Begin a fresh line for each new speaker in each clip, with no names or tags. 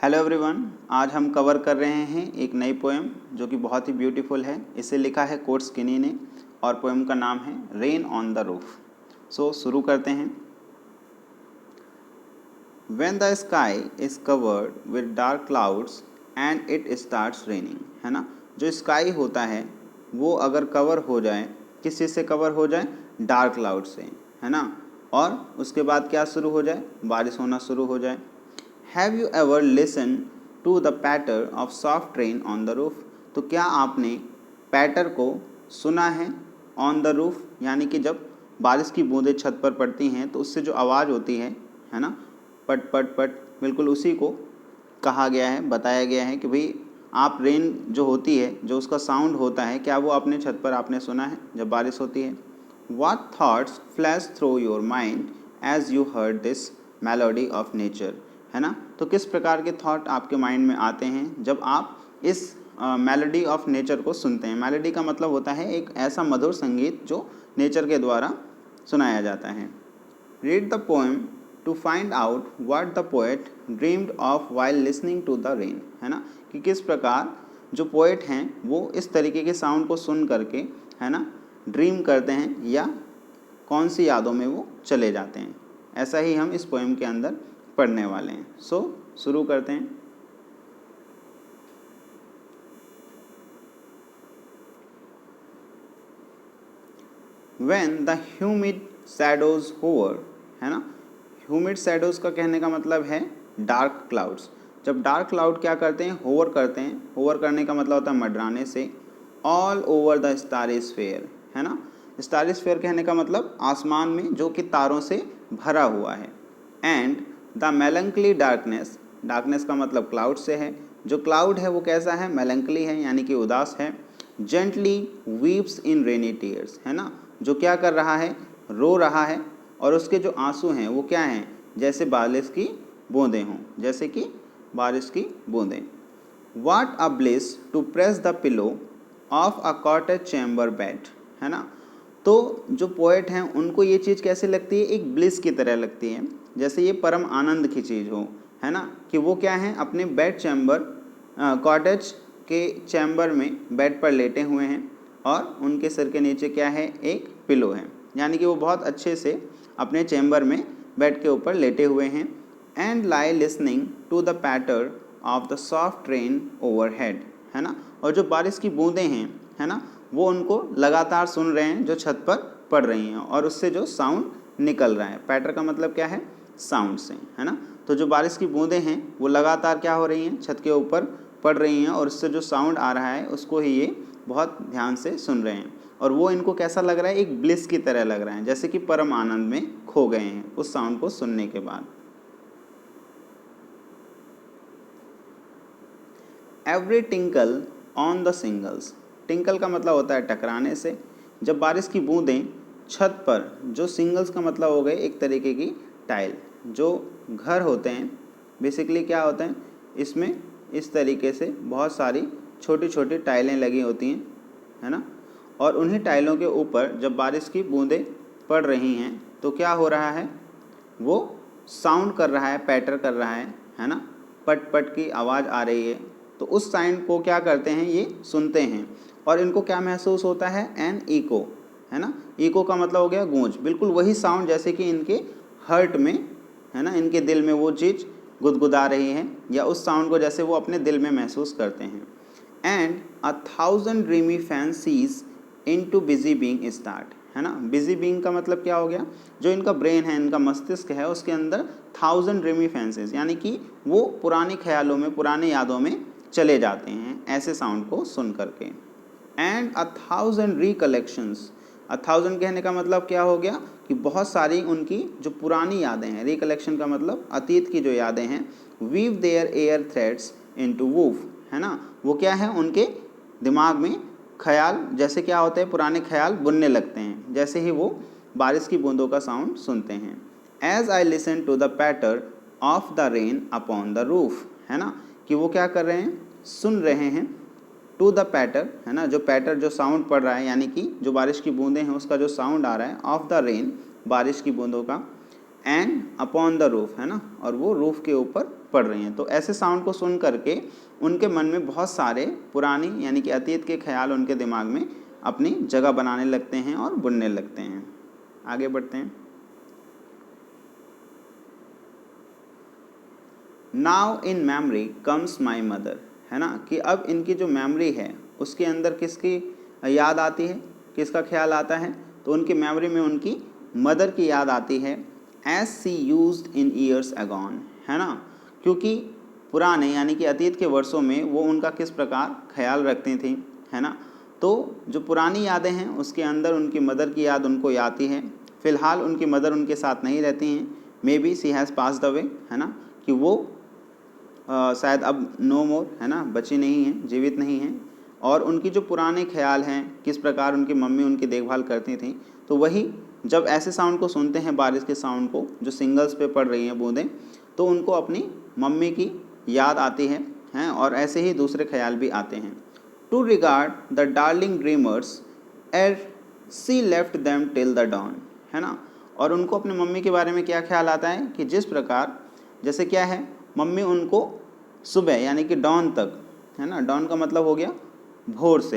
Hello everyone, आज हम cover कर रहे हैं एक नई पोएम जो कि बहुत ही ब्यूटीफुल है। इसे लिखा है कोर्ट स्किनी ने और पोएम का नाम है रेन ऑन द रूफ। सो शुरू करते हैं। When the sky is covered with dark clouds and it starts raining, है ना। जो स्काई होता है वो अगर कवर हो जाए, किस चीज़ से कवर हो जाए? डार्क क्लाउड से, है ना। और उसके बाद क्या शुरू हो जाए? बारिश होना शुरू हो जाए। Have you ever listen to the patter of soft rain on the roof? तो क्या आपने पैटर को सुना है ऑन द रूफ, यानी कि जब बारिश की बूंदें छत पर पड़ती हैं तो उससे जो आवाज़ होती है ना, पट पट पट, बिल्कुल उसी को कहा गया है, बताया गया है कि भाई आप रेन जो होती है, जो उसका साउंड होता है, क्या वो अपने छत पर आपने सुना है जब बारिश होती है? What thoughts flash through your mind as you heard this melody of nature? है ना। तो किस प्रकार के थॉट आपके माइंड में आते हैं जब आप इस मेलोडी ऑफ नेचर को सुनते हैं? मेलोडी का मतलब होता है एक ऐसा मधुर संगीत जो नेचर के द्वारा सुनाया जाता है। Read the poem to find out what the poet dreamed of while listening to the rain, है ना। कि किस प्रकार जो पोएट हैं वो इस तरीके के साउंड को सुन करके, है ना, ड्रीम करते हैं या कौन सी यादों में वो चले जाते हैं। ऐसा ही हम इस पोएम के अंदर पढ़ने वाले हैं। सो शुरू करते हैं। When the humid shadows hover, है ना। ह्यूमिड शैडोज का कहने का मतलब है डार्क क्लाउड्स। जब डार्क क्लाउड क्या करते हैं? होवर करते हैं। होवर करने का मतलब होता है मंडराने से। All over the starry sphere, है ना। स्टारी स्फीयर कहने का मतलब आसमान में जो कि तारों से भरा हुआ है। And the melancholy darkness, darkness का मतलब क्लाउड से है। जो क्लाउड है वो कैसा है? मेलंकली है, यानी कि उदास है। जेंटली वीप्स इन रेनी टीयर्स, है ना। जो क्या कर रहा है? रो रहा है। और उसके जो आंसू हैं वो क्या हैं? जैसे बारिश की बूंदें हों, जैसे कि बारिश की बूंदें। What a bliss to press the pillow of a cottage chamber bed, है ना। तो जो पोएट हैं उनको ये चीज़ कैसे लगती है? एक ब्लिस की तरह लगती है, जैसे ये परम आनंद की चीज़ हो, है ना। कि वो क्या है? अपने बेड चैम्बर, कॉटेज के चैम्बर में बेड पर लेटे हुए हैं और उनके सिर के नीचे क्या है? एक पिलो है, यानी कि वो बहुत अच्छे से अपने चैम्बर में बेड के ऊपर लेटे हुए हैं। And lie listening to the patter of the soft rain overhead, है ना। और जो बारिश की बूंदें हैं, है ना, वो उनको लगातार सुन रहे हैं जो छत पर पड़ रही हैं और उससे जो साउंड निकल रहा है। पैटर का मतलब क्या है? साउंड से, है ना। तो जो बारिश की बूंदें हैं वो लगातार क्या हो रही हैं? छत के ऊपर पड़ रही हैं और उससे जो साउंड आ रहा है उसको ही ये बहुत ध्यान से सुन रहे हैं। और वो इनको कैसा लग रहा है? एक ब्लिस की तरह लग रहा है, जैसे कि परम आनंद में खो गए हैं उस साउंड को सुनने के बाद। Every tinkle on the singles, tinkle का मतलब होता है टकराने से। जब बारिश की बूंदें छत पर, जो सिंगल्स का मतलब हो गए एक तरीके की टाइल, जो घर होते हैं बेसिकली क्या होते हैं इसमें, इस तरीके से बहुत सारी छोटी छोटी टाइलें लगी होती हैं, है ना। और उन्हीं टाइलों के ऊपर जब बारिश की बूंदें पड़ रही हैं तो क्या हो रहा है? वो साउंड कर रहा है, पैटर कर रहा है ना। पट पट की आवाज़ आ रही है। तो उस साउंड को क्या करते हैं? ये सुनते हैं और इनको क्या महसूस होता है? एन इको, है ना। इको का मतलब हो गया गूंज, बिल्कुल वही साउंड जैसे कि इनके हर्ट में, है ना, इनके दिल में वो चीज़ गुदगुदा रही है, या उस साउंड को जैसे वो अपने दिल में महसूस करते हैं। And a thousand dreamy fancies in too busy being start, है ना। बिजी बींग का मतलब क्या हो गया? जो इनका ब्रेन है, इनका मस्तिष्क है, उसके अंदर थाउजेंड ड्रीमी फैंसीज, यानी कि वो पुराने ख्यालों में, पुराने यादों में चले जाते हैं ऐसे साउंड को सुन करके। And a thousand recollections, a thousand कहने का मतलब क्या हो गया? कि बहुत सारी उनकी जो पुरानी यादें हैं, रिकलेक्शन का मतलब अतीत की जो यादें हैं, weave their air threads into woof, है ना। वो क्या है? उनके दिमाग में ख्याल, जैसे क्या होते हैं, पुराने ख्याल बुनने लगते हैं जैसे ही वो बारिश की बूंदों का साउंड सुनते हैं। As I listen to the patter of the rain upon the roof, है ना। कि वो क्या कर रहे हैं? सुन रहे हैं। टू द पैटर, है ना, जो पैटर, जो साउंड पड़ रहा है, यानी कि जो बारिश की बूंदें हैं उसका जो साउंड आ रहा है, ऑफ द रेन, बारिश की बूंदों का। एंड अपॉन द रूफ, है ना, और वो रूफ के ऊपर पड़ रही हैं। तो ऐसे साउंड को सुन करके उनके मन में बहुत सारे पुरानी यानी कि अतीत के ख्याल उनके दिमाग में अपनी जगह बनाने लगते हैं और बुनने लगते हैं। आगे बढ़ते हैं। Now in memory comes my mother, है ना, कि अब इनकी जो मेमोरी है उसके अंदर किसकी याद आती है, किसका ख्याल आता है, तो उनकी मेमोरी में उनकी मदर की याद आती है। As she used in years agone, है ना, क्योंकि पुराने यानी कि अतीत के वर्षों में वो उनका किस प्रकार ख्याल रखती थी, है ना। तो जो पुरानी यादें हैं उसके अंदर उनकी मदर की याद उनको आती है। फ़िलहाल उनकी मदर उनके साथ नहीं रहती हैं, maybe she has passed away, है ना, कि वो शायद अब नो मोर, है ना, बची नहीं हैं, जीवित नहीं हैं। और उनकी जो पुराने ख्याल हैं किस प्रकार उनकी मम्मी उनकी देखभाल करती थी, तो वही जब ऐसे साउंड को सुनते हैं, बारिश के साउंड को जो सिंगल्स पे पड़ रही हैं बूंदें, तो उनको अपनी मम्मी की याद आती है, हैं, और ऐसे ही दूसरे ख्याल भी आते हैं। To regard the darling dreamers ere she left them till the dawn, है ना। और उनको अपनी मम्मी के बारे में क्या ख्याल आता है कि जिस प्रकार जैसे क्या है, मम्मी उनको सुबह यानी कि डॉन तक, है ना, डॉन का मतलब हो गया भोर से,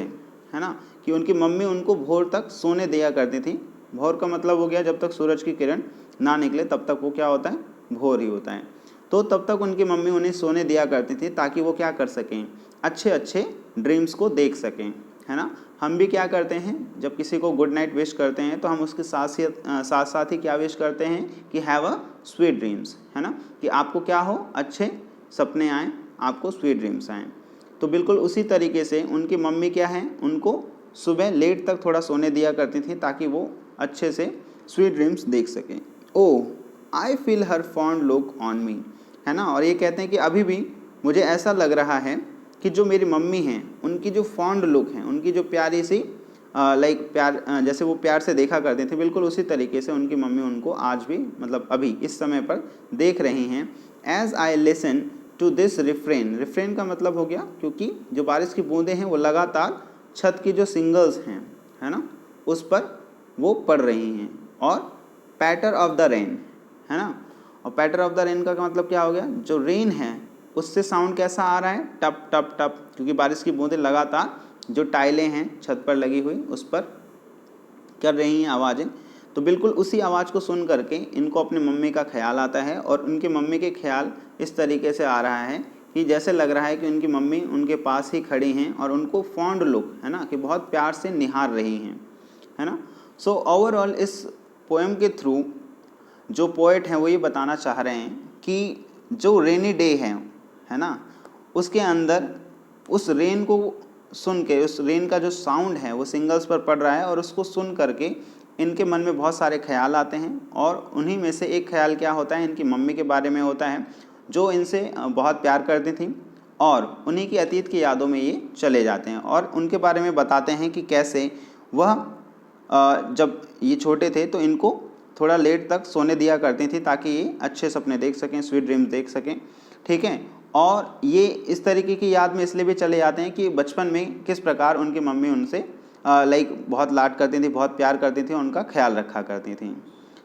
है ना, कि उनकी मम्मी उनको भोर तक सोने दिया करती थी। भोर का मतलब हो गया जब तक सूरज की किरण ना निकले तब तक वो क्या होता है, भोर ही होता है। तो तब तक उनकी मम्मी उन्हें सोने दिया करती थी ताकि वो क्या कर सकें, अच्छे अच्छे ड्रीम्स को देख सकें, है ना। हम भी क्या करते हैं, जब किसी को गुड नाइट विश करते हैं तो हम उसके साथ साथ ही क्या विश करते हैं कि हैव अ स्वीट ड्रीम्स, है ना, कि आपको क्या हो, अच्छे सपने आएँ, आपको स्वीट ड्रीम्स आएँ। तो बिल्कुल उसी तरीके से उनकी मम्मी क्या है, उनको सुबह लेट तक थोड़ा सोने दिया करती थी ताकि वो अच्छे से स्वीट ड्रीम्स देख सकें। Oh I feel her fond look on me, है ना। और ये कहते हैं कि अभी भी मुझे ऐसा लग रहा है कि जो मेरी मम्मी हैं उनकी जो फॉन्ड लुक है, उनकी जो प्यारी सी लाइक प्यार, जैसे वो प्यार से देखा करते थे, बिल्कुल उसी तरीके से उनकी मम्मी उनको आज भी मतलब अभी इस समय पर देख रही हैं। As I listen to this refrain, refrain का मतलब हो गया क्योंकि जो बारिश की बूंदें हैं वो लगातार छत की जो सिंगल्स हैं, है ना, उस पर वो पड़ रही हैं। और पैटर ऑफ द रेन, है ना, और पैटर ऑफ द रेन का मतलब क्या हो गया, जो रेन है उससे साउंड कैसा आ रहा है, टप टप टप, क्योंकि बारिश की बूंदें लगातार जो टाइलें हैं छत पर लगी हुई उस पर कर रही हैं आवाज़ें। तो बिल्कुल उसी आवाज़ को सुन करके इनको अपनी मम्मी का ख्याल आता है और उनकी मम्मी के ख्याल इस तरीके से आ रहा है कि जैसे लग रहा है कि उनकी मम्मी उनके पास ही खड़ी हैं और उनको फॉन्ड लुक, है ना, कि बहुत प्यार से निहार रही हैं, है ना। सो ओवरऑल इस पोएम के थ्रू जो पोएट हैं वो ये बताना चाह रहे हैं कि जो रेनी डे है ना, उसके अंदर उस रेन को सुन के, उस रेन का जो साउंड है वो सिंगल्स पर पड़ रहा है और उसको सुन करके इनके मन में बहुत सारे ख्याल आते हैं। और उन्हीं में से एक ख्याल क्या होता है, इनकी मम्मी के बारे में होता है जो इनसे बहुत प्यार करती थी और उन्हीं की अतीत की यादों में ये चले जाते हैं और उनके बारे में बताते हैं कि कैसे वह जब ये छोटे थे तो इनको थोड़ा लेट तक सोने दिया करती थी ताकि ये अच्छे सपने देख सकें, स्वीट ड्रीम्स देख सकें, ठीक है। और ये इस तरीके की याद में इसलिए भी चले जाते हैं कि बचपन में किस प्रकार उनकी मम्मी उनसे लाइक बहुत लाड करती थी, बहुत प्यार करती थी, उनका ख्याल रखा करती थी।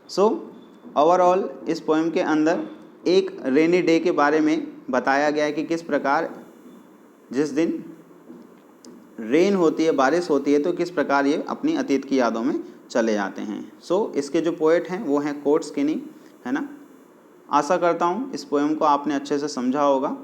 सो ओवरऑल इस पोएम के अंदर एक रेनी डे के बारे में बताया गया है कि किस प्रकार जिस दिन रेन होती है, बारिश होती है, तो किस प्रकार ये अपनी अतीत की यादों में चले जाते हैं। सो इसके जो पोएट हैं वो हैं कोर्ट स्किनी, है ना। आशा करता हूँ इस पोएम को आपने अच्छे से समझा होगा।